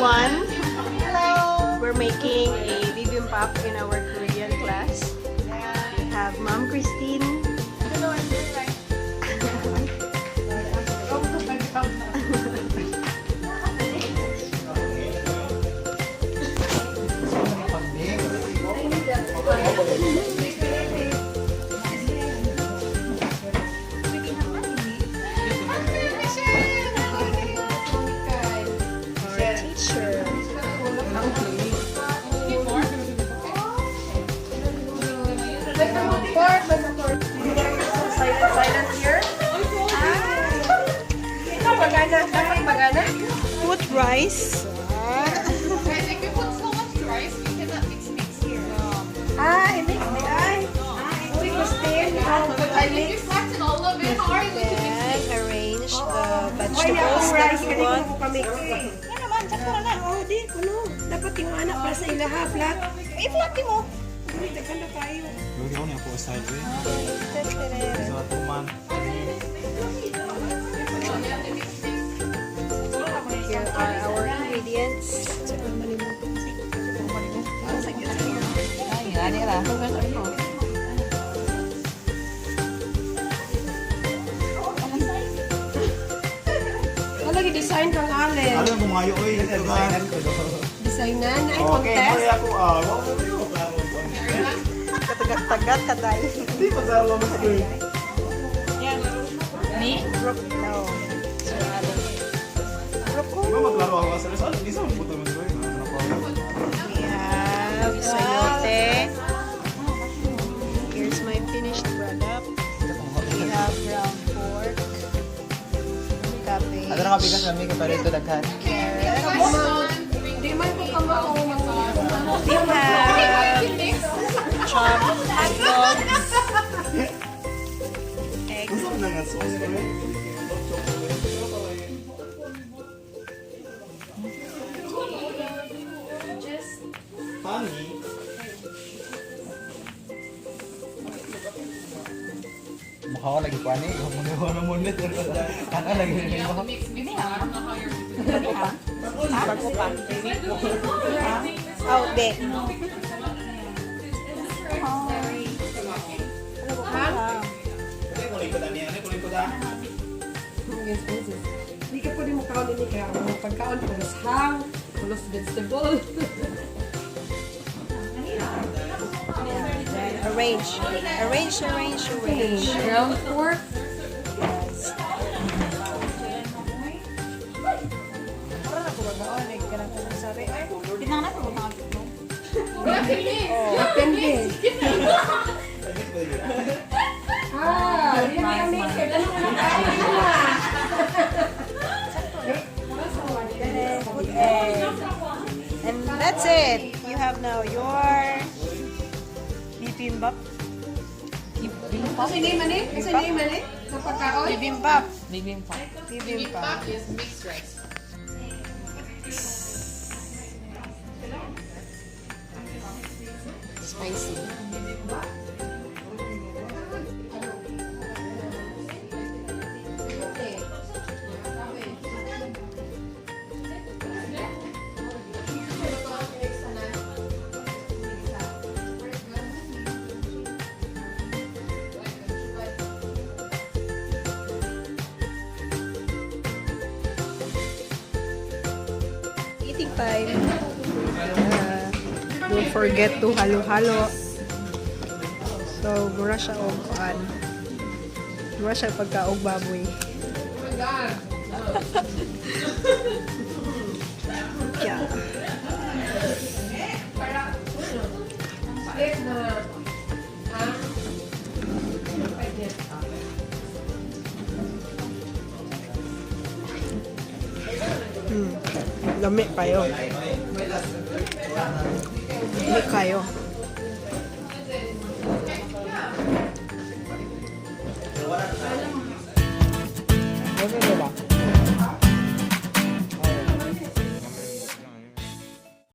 everyone. Hello. We're making a bibimbap in our Korean class. We have Mom Christine. Hello, I'm doing right. Silent here. Dapat magana. Put rice. Guys, if you put so much rice, we cannot mix here. Mix the eye. Uy, Christine. I think you flatten all of it. How are you going to mix Then it? arrange the Why vegetables yung that rice? you Hindi ko want. po kami. Yan naman, sakto na. Oo, di. Kuno. Dapat yung anak para sa ilaha. Flat. I-flatten mo. Uy, taganda kayo. Lagi ako niya po sideways. Sa tuman. Here are our ingredients. Lagi design kang Allen. Ano yung bumayo ko eh. Designan. Ay, Okay, contest. hurry ako. Katagat-tagat kaday. Hindi pa sa long skirt. Me? No. Diba maglaro ako kasi hindi sa puto mo ito eh. We have sayote. Here's my finished product. We have ground pork. Cabbage. Ano na kapigas kami kapag ito daghan? Di man ko kamao. We have chopped hot dogs. Egg. Gusto mo na nga sauce ko eh. Funny. Mukha ko lagi kuani. Muna muna. Ano lagi rin mo? Bago pa. Oh, de. Kulit ko niya. Kulit ko da. Yes, yes. Di ka pwede mo kaon ini kaya ang pagkaon pulos hang, pulos vegetable. Arrange. Arrange. Ground pork. Yes. Depende. Hindi na kami. Ano ka na Put egg. And that's it. You have now your bibimbap. Kasi name ani? Kasi name ani? Sa pagkaon? Bibimbap. Bibimbap. Bibimbap. Bibimbap is mixed rice. Spicy. Eating time. Don't forget to halo-halo. So, mura siya og kuan. Mura siya pagkaog baboy. Yeah. Lami kayo. Lami kayo. Ano ba?